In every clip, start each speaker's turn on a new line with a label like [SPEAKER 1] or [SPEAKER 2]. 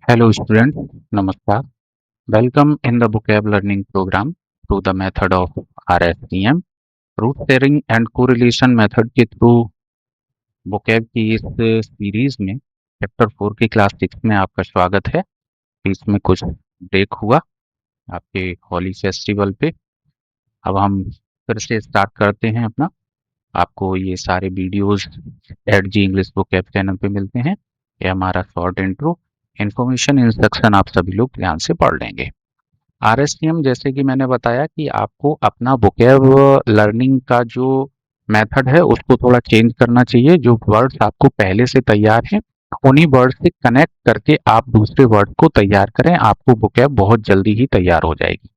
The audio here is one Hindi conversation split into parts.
[SPEAKER 1] Hello students, Namaskar. Welcome in the vocab learning program through the method of RSTM. Root sharing and correlation method के थ्रू vocab की इस सीरीज में चैप्टर 4 की क्लास 6 में आपका स्वागत है। बीच में कुछ ब्रेक हुआ आपके होली फेस्टिवल पे। अब हम फिर से स्टार्ट करते हैं अपना। आपको ये सारे videos @G English vocab channel पे मिलते हैं। ये हमारा शॉर्ट इंट्रो इन्फॉर्मेशन इंस्ट्रक्शन आप सभी लोग ध्यान से पढ़ लेंगे। आरएसटीएम जैसे कि मैंने बताया कि आपको अपना वोकैब लर्निंग का जो मेथड है उसको थोड़ा चेंज करना चाहिए। जो वर्ड्स आपको पहले से तैयार हैं उन्हीं वर्ड से कनेक्ट करके आप दूसरे वर्ड को तैयार करें। आपको वोकैब बहुत जल्दी ही तैयार हो जाएगी।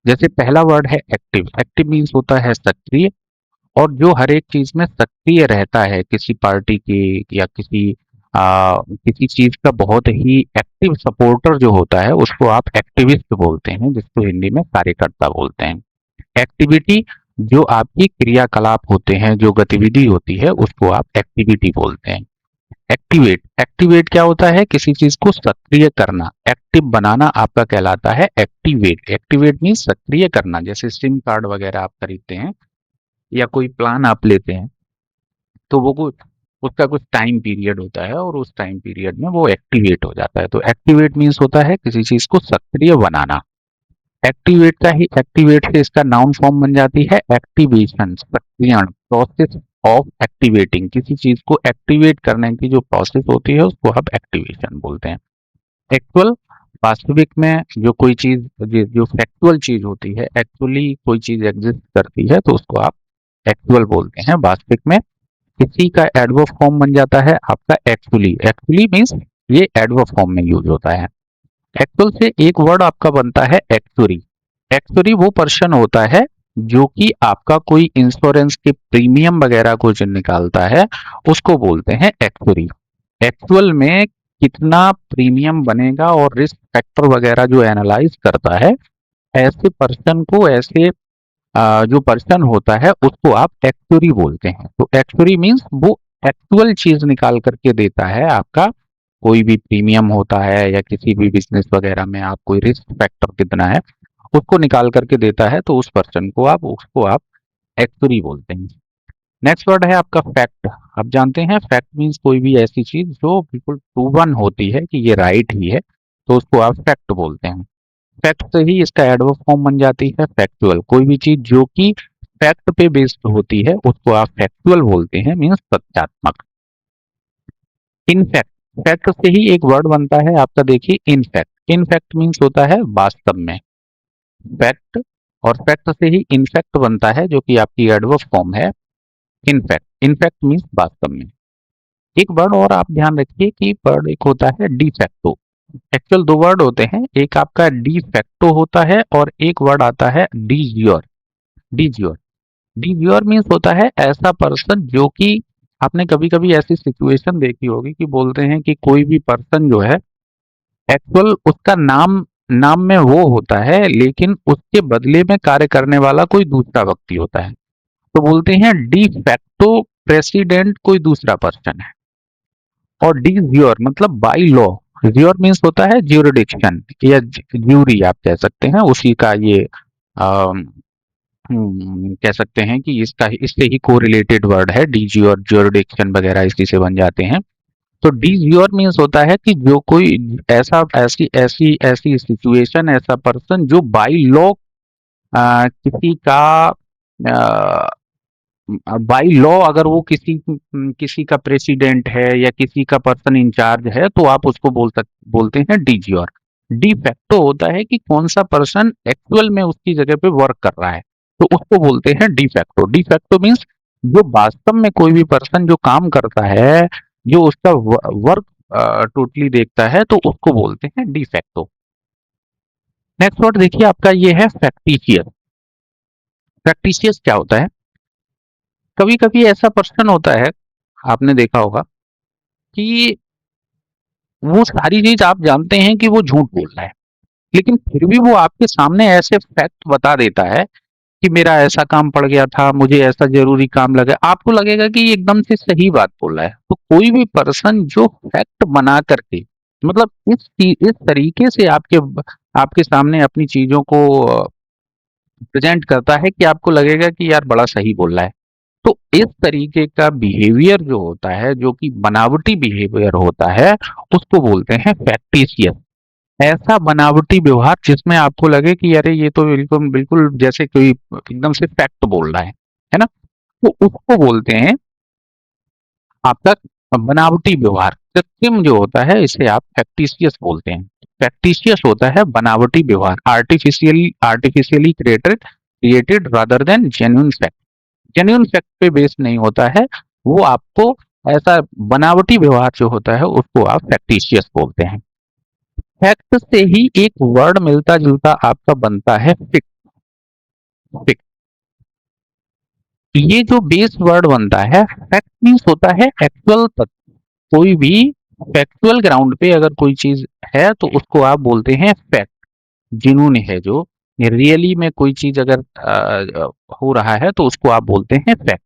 [SPEAKER 1] जैसे पहला वर्ड है एक्टिव। एक्टिव मीन्स होता है सक्रिय, और जो हर एक चीज में सक्रिय रहता है, किसी पार्टी के या किसी चीज का बहुत ही एक्टिव सपोर्टर जो होता है उसको आप एक्टिविस्ट बोलते हैं, जिसको हिंदी में कार्यकर्ता बोलते हैं। एक्टिविटी जो आपकी क्रियाकलाप होते हैं, जो गतिविधि होती है उसको आप एक्टिविटी बोलते हैं। एक्टिवेट। एक्टिवेट क्या होता है? किसी चीज को सक्रिय करना, एक्टिव बनाना आपका कहलाता है एक्टिवेट। एक्टिवेट मीन्स सक्रिय करना। जैसे सिम कार्ड वगैरह आप खरीदते हैं या कोई प्लान आप लेते हैं तो वो कुछ उसका कुछ टाइम पीरियड होता है और उस टाइम पीरियड में वो एक्टिवेट हो जाता है। तो एक्टिवेट मीन्स होता है किसी चीज को सक्रिय बनाना। एक्टिवेट से इसका नाउन फॉर्म बन जाती है एक्टिवेशन, सक्रियण, प्रोसेस ऑफ एक्टिवेटिंग। किसी चीज को एक्टिवेट करने की जो प्रोसेस होती है उसको आप एक्टिवेशन बोलते हैं। एक्चुअल, वास्तविक में जो कोई चीज जो फैक्चुअल चीज होती है, एक्चुअली कोई चीज एग्जिस्ट करती है तो उसको आप एक्चुअल बोलते हैं। वास्तविक में किसी का एडवर्ब फॉर्म बन जाता है आपका एक्चुअली। एक्चुअली मीन्स ये एडवर्ब फॉर्म में यूज होता है। एक्चुअल से एक वर्ड आपका बनता है एक्चुअरी। एक्चुअरी वो पर्सन होता है जो कि आपका कोई इंश्योरेंस के प्रीमियम वगैरह को जो निकालता है उसको बोलते हैं एक्चुअरी। एक्चुअल में कितना प्रीमियम बनेगा और रिस्क फैक्टर वगैरह जो एनालाइज करता है, ऐसे पर्सन को, ऐसे जो पर्सन होता है उसको आप एक्चुअरी बोलते हैं। तो एक्चुअरी मीन्स वो एक्चुअल चीज निकाल करके देता है। आपका कोई भी प्रीमियम होता है या किसी भी बिजनेस वगैरह में आप कोई रिस्क फैक्टर कितना है उसको निकाल करके देता है, तो उस पर्सन को आप एक्चुअरी बोलते हैं। नेक्स्ट वर्ड है आपका फैक्ट। आप जानते हैं फैक्ट मीन्स कोई भी ऐसी चीज जो बिल्कुल प्रूवन होती है कि ये राइट ही है, तो उसको आप फैक्ट बोलते हैं। फैक्ट से ही इसका एडवर्ब फॉर्म बन जाती है फैक्चुअल। कोई भी चीज जो कि फैक्ट पे बेस्ड होती है उसको आप फैक्चुअल बोलते हैं, मीन्स तथ्यात्मक। इनफैक्ट। फैक्ट से ही एक वर्ड बनता है आपका, देखिए इनफैक्ट। इनफैक्ट मीन्स होता है वास्तव में। फैक्ट और फैक्ट से ही इनफैक्ट बनता है जो कि आपकी एडवर्ब फॉर्म है इनफैक्ट। इनफैक्ट मीन्स वास्तव में। एक वर्ड और आप ध्यान रखिए कि वर्ड एक होता है डिफैक्टो। एक्चुअल दो वर्ड होते हैं, एक आपका डी फैक्टो होता है और एक वर्ड आता है D jure. D jure. D jure means होता है ऐसा पर्सन जो कि, आपने कभी कभी ऐसी सिचुएशन देखी होगी कि बोलते हैं कि कोई भी पर्सन जो है, एक्चुअल उसका नाम नाम में वो होता है लेकिन उसके बदले में कार्य करने वाला कोई दूसरा व्यक्ति होता है, तो बोलते हैं डी फैक्टो प्रेसिडेंट कोई दूसरा पर्सन है। और डी ज्योर मतलब बाई लॉ। ज्योर मीन्स होता है ज्यूरिडिक्शन या ज्यूरी आप कह सकते हैं, उसी का ये कह सकते हैं कि इससे ही कोरिलेटेड वर्ड है। डी ज्योर, ज्यूरिडिक्शन वगैरह इसी से बन जाते हैं। तो डी ज्योर मीन्स होता है कि जो कोई ऐसा ऐसी ऐसी ऐसी सिचुएशन, ऐसा पर्सन जो बाई लॉ किसी का बाई लॉ, अगर वो किसी का प्रेसिडेंट है या किसी का पर्सन इंचार्ज है तो आप उसको बोलते हैं डी ज्योर। डी फैक्टो होता है कि कौन सा पर्सन एक्चुअल में उसकी जगह पे वर्क कर रहा है, तो उसको बोलते हैं de facto. De facto means जो वास्तव में कोई भी पर्सन जो काम करता है, जो उसका वर्क टोटली देखता है, तो उसको बोलते हैं डी फैक्टो। नेक्स्ट वर्ड देखिए आपका ये है फैक्टिशियस। फैक्टिशियस क्या होता है? कभी कभी ऐसा पर्सन होता है, आपने देखा होगा कि वो सारी चीज आप जानते हैं कि वो झूठ बोल रहा है, लेकिन फिर भी वो आपके सामने ऐसे फैक्ट बता देता है कि मेरा ऐसा काम पड़ गया था, मुझे ऐसा जरूरी काम लगा। आपको लगेगा कि ये एकदम से सही बात बोल रहा है। तो कोई भी पर्सन जो फैक्ट बना करके मतलब इस तरीके से आपके सामने अपनी चीजों को प्रेजेंट करता है कि आपको लगेगा कि यार बड़ा सही बोल रहा है। तो इस तरीके का बिहेवियर जो होता है, जो कि बनावटी बिहेवियर होता है, उसको बोलते हैं फैक्टिशियस। ऐसा बनावटी व्यवहार जिसमें आपको लगे कि अरे ये तो बिल्कुल बिल्कुल जैसे कोई एकदम से फैक्ट बोल रहा है ना? तो उसको बोलते हैं आपका बनावटी व्यवहार। कृत्रिम जो होता है इसे आप फैक्टिशियस बोलते हैं। फैक्टिशियस होता है बनावटी व्यवहार, artificially created created rather than genuine fact. Genuine fact पे बेस नहीं होता है, वो आपको ऐसा बनावटी व्यवहार जो होता है उसको आप फैक्टिशियस बोलते हैं। फैक्ट से ही एक वर्ड मिलता जुलता आपका बनता है फिक्ट। फिक्ट ये जो बेस वर्ड बनता है, फैक्ट मीन्स होता है एक्चुअल तथ्य। कोई भी फैक्चुअल ग्राउंड पे अगर कोई चीज है तो उसको आप बोलते हैं फैक्ट। जिनून है जो रियली में कोई चीज अगर हो रहा है तो उसको आप बोलते हैं फैक्ट।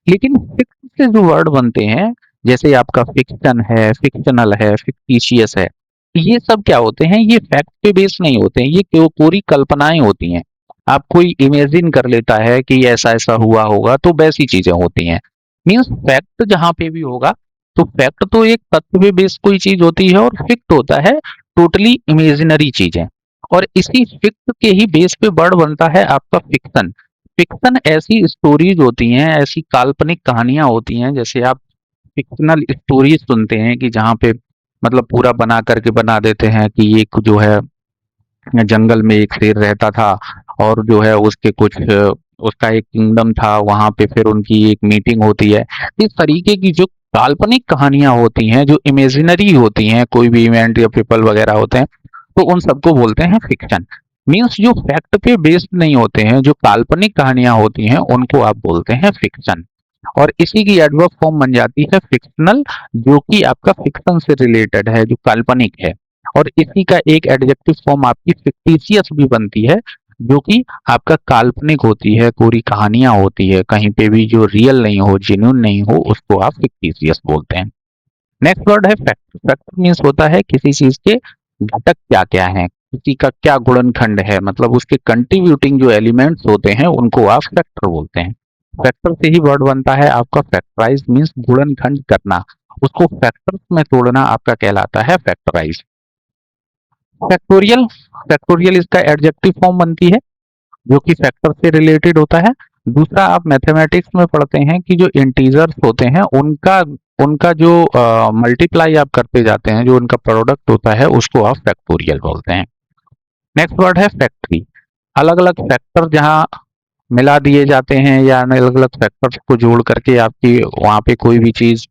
[SPEAKER 1] लेकिन फिक्स से जो वर्ड बनते हैं, जैसे आपका फिक्शन है, फिक्शनल है, फिक्टिशियस है, ये सब क्या होते हैं? ये फैक्ट पे बेस नहीं होते हैं, ये पूरी कल्पनाएं होती हैं। आप कोई इमेजिन कर लेता है कि ऐसा ऐसा हुआ होगा, तो वैसी चीजें होती हैं। मीन्स फैक्ट जहां पे भी होगा, तो फैक्ट तो एक तथ्य पे बेस कोई चीज होती है, और फिक्ट होता है टोटली इमेजिनरी चीजें। और इसी फिक्ट के ही बेस पे वर्ड बनता है आपका फिक्शन। फिक्शन ऐसी स्टोरीज होती हैं, ऐसी काल्पनिक कहानियां होती हैं, जैसे आप फिक्शनल स्टोरीज सुनते हैं कि जहाँ पे मतलब पूरा बना करके बना देते हैं कि एक जो है जंगल में एक शेर रहता था, और जो है उसके कुछ उसका एक किंगडम था, वहां पे फिर उनकी एक मीटिंग होती है। इस तरीके की जो काल्पनिक कहानियां होती हैं, जो इमेजिनरी होती हैं, कोई भी इवेंट या पीपल वगैरह होते हैं, तो उन सबको बोलते हैं फिक्शन। मीन्स जो फैक्ट पे बेस्ड नहीं होते हैं, जो काल्पनिक कहानियां होती हैं, उनको आप बोलते हैं फिक्शन। और इसी की एडवर्ब फॉर्म बन जाती है फिक्शनल, जो कि आपका फिक्शन से रिलेटेड है, जो काल्पनिक है। और इसी का एक एडजेक्टिव फॉर्म आपकी फिक्टिशियस भी बनती है, जो कि आपका काल्पनिक होती है, पूरी कहानियां होती है, कहीं पे भी जो रियल नहीं हो, जेन्युइन नहीं हो, उसको आप फिक्टिशियस बोलते हैं। नेक्स्ट वर्ड है फैक्टर। फैक्टर मीन्स होता है किसी चीज के घटक क्या क्या हैं, किसी का क्या गुणनखंड है, मतलब उसके कंट्रीब्यूटिंग जो एलिमेंट्स होते हैं उनको आप फैक्टर बोलते हैं। फैक्टर से ही वर्ड बनता है आपका फैक्टराइज, मीन्स गुणनखंड करना। उसको फैक्टर्स में तोड़ना आपका कहलाता है फैक्टराइज। फैक्टोरियल। फैक्टोरियल इसका एडजेक्टिव फॉर्म बनती है, जो कि फैक्टर से रिलेटेड होता है। दूसरा, आप मैथमेटिक्स में पढ़ते हैं कि जो इंटीजर्स होते हैं उनका उनका जो मल्टीप्लाई आप करते जाते हैं, जो उनका प्रोडक्ट होता है, उसको आप फैक्टोरियल बोलते हैं। नेक्स्ट वर्ड है फैक्ट्री। अलग अलग फैक्टर जहाँ मिला दिए जाते हैं, या अलग अलग फैक्टर्स को जोड़ करके आपकी वहाँ पे कोई भी चीज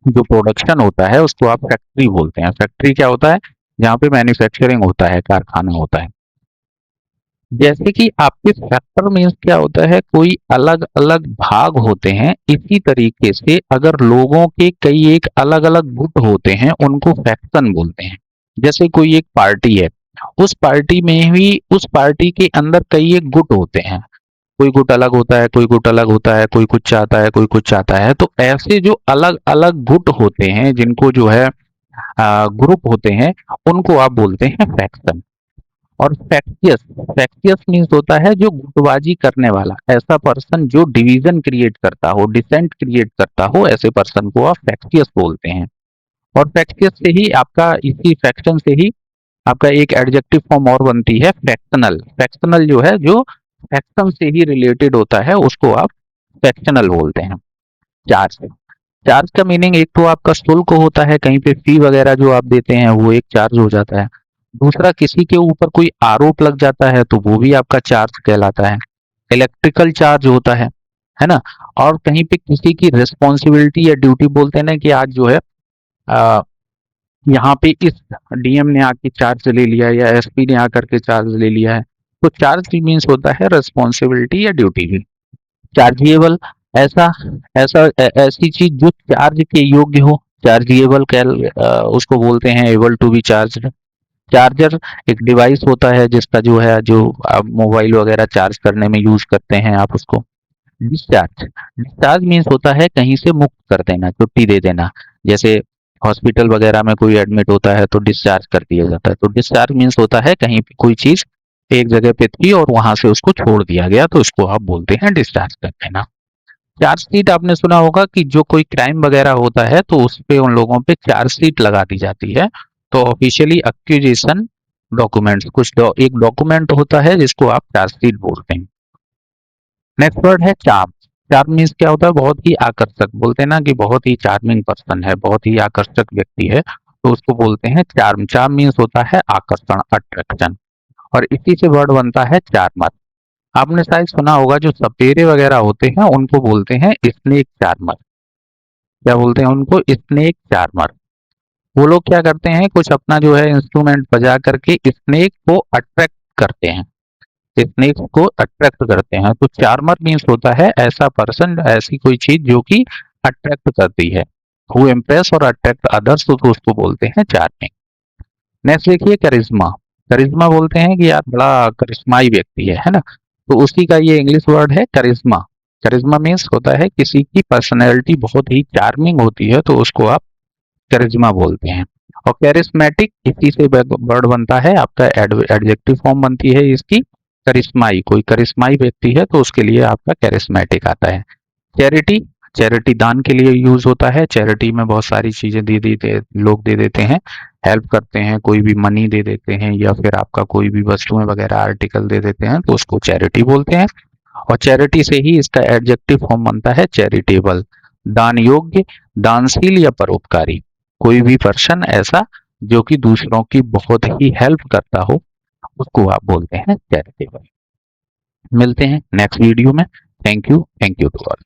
[SPEAKER 1] जो प्रोडक्शन होता है, उसको आप फैक्ट्री बोलते हैं। फैक्ट्री क्या होता है? जहाँ पे मैन्युफैक्चरिंग होता है, कारखाना होता है। जैसे कि आपके फैक्टर मीन्स क्या होता है? कोई अलग अलग भाग होते हैं। इसी तरीके से अगर लोगों के कई एक अलग अलग गुट होते हैं, उनको फैक्शन बोलते हैं। जैसे कोई एक पार्टी है, उस पार्टी में भी उस पार्टी के अंदर कई एक गुट होते हैं। कोई गुट अलग होता है, कोई गुट अलग होता है, कोई कुछ चाहता है, कोई कुछ चाहता है। तो ऐसे जो अलग अलग गुट होते हैं, जिनको जो है ग्रुप होते हैं, उनको आप बोलते हैं फैक्शन। और फैक्टियस। फैक्टियस मीन्स होता है जो गुटबाजी करने वाला, ऐसा पर्सन जो डिवीजन क्रिएट करता हो, डिसेंट क्रिएट करता हो, ऐसे पर्सन को आप फैक्टियस बोलते हैं। और फैक्टियस से ही आपका, इसी फैक्शन से ही आपका एक एडजेक्टिव फॉर्म और बनती है फैक्शनल। फैक्शनल जो है, जो फैक्शन से ही रिलेटेड होता है, उसको आप फैक्शनल बोलते हैं। चार्ज। चार्ज का मीनिंग एक तो आपका शुल्क होता है, कहीं पे फी वगैरह जो आप देते हैं वो एक चार्ज हो जाता है। दूसरा, किसी के ऊपर कोई आरोप लग जाता है तो वो भी आपका चार्ज कहलाता है। इलेक्ट्रिकल चार्ज होता है ना? और कहीं पे किसी की रिस्पॉन्सिबिलिटी या ड्यूटी, बोलते हैं ना कि आज जो है आ, यहाँ पे इस डीएम ने आके चार्ज ले लिया, या एसपी ने आकर के चार्ज ले लिया है। तो चार्ज मीन्स होता है रिस्पॉन्सिबिलिटी या ड्यूटी भी। चार्जिएबल। ऐसा ऐसी चीज जो चार्ज के योग्य हो, चार्जिएबल उसको बोलते हैं, able to be charge. Charger एक डिवाइस होता है जिसका जो है, जो आप मोबाइल वगैरह चार्ज करने में यूज करते हैं आप उसको। डिस्चार्ज। डिस्चार्ज मीन्स होता है कहीं से मुक्त कर देना, छुट्टी दे देना। जैसे हॉस्पिटल वगैरह में कोई एडमिट होता है तो डिस्चार्ज कर दिया जाता है। तो डिस्चार्ज मीन्स होता है कहीं पे कोई चीज एक जगह पे थी और वहां से उसको छोड़ दिया गया, तो इसको आप बोलते हैं डिस्चार्ज कर देना। चार्जशीट आपने सुना होगा कि जो कोई क्राइम वगैरह होता है तो उस पे उन लोगों पे चार्जशीट लगा दी जाती है। तो ऑफिशियली एक्यूजेशन डॉक्यूमेंट्स एक डॉक्यूमेंट होता है जिसको आप चार्जशीट बोलते हैं। नेक्स्ट वर्ड है चार्म। चार्म मीन्स क्या होता है? बहुत ही आकर्षक। बोलते हैं ना कि बहुत ही चार्मिंग पर्सन है, बहुत ही आकर्षक व्यक्ति है, तो उसको बोलते हैं चार्म। चार्म मीन्स होता है आकर्षण, अट्रैक्शन। और इसी से वर्ड बनता है चार्मर। आपने शायद सुना होगा जो सपेरे वगैरह होते हैं उनको बोलते हैं स्नेक चार्मर। क्या बोलते हैं उनको? Snake charmer. वो लोग क्या करते हैं, कुछ अपना जो है इंस्ट्रूमेंट बजा करके स्नेक को अट्रैक्ट करते हैं, स्नेक को अट्रैक्ट करते हैं। तो चार्मर मीन्स होता है ऐसा पर्सन, ऐसी कोई चीज जो कि अट्रैक्ट करती है, हु इम्प्रेस और अट्रैक्ट अदर्स, तो उसको बोलते हैं चार्मिंग। नेक्स्ट देखिए करिश्मा। करिश्मा बोलते हैं कि यार बड़ा करिश्माई व्यक्ति है ना, तो उसी का ये इंग्लिश वर्ड है करिश्मा। करिश्मा मीन्स होता है किसी की पर्सनैलिटी बहुत ही चार्मिंग होती है, तो उसको आप करिश्मा बोलते हैं। और कैरिस्मेटिक इसी से वर्ड बनता है, आपका एडजेक्टिव फॉर्म बनती है इसकी करिश्माई। कोई करिश्माई व्यक्ति है तो उसके लिए आपका कैरिस्मेटिक आता है। चैरिटी। चैरिटी दान के लिए यूज होता है। चैरिटी में बहुत सारी चीजें दे देते, लोग दे देते हैं, हेल्प करते हैं, कोई भी मनी दे देते हैं या फिर आपका कोई भी वस्तुएं वगैरह आर्टिकल दे देते हैं, तो उसको चैरिटी बोलते हैं। और चैरिटी से ही इसका एडजेक्टिव फॉर्म बनता है चैरिटेबल। दान योग्य, दानशील या परोपकारी। कोई भी पर्सन ऐसा जो कि दूसरों की बहुत ही हेल्प करता हो, उसको आप बोलते हैं चैरिटेबल। मिलते हैं नेक्स्ट वीडियो में। Thank you to all.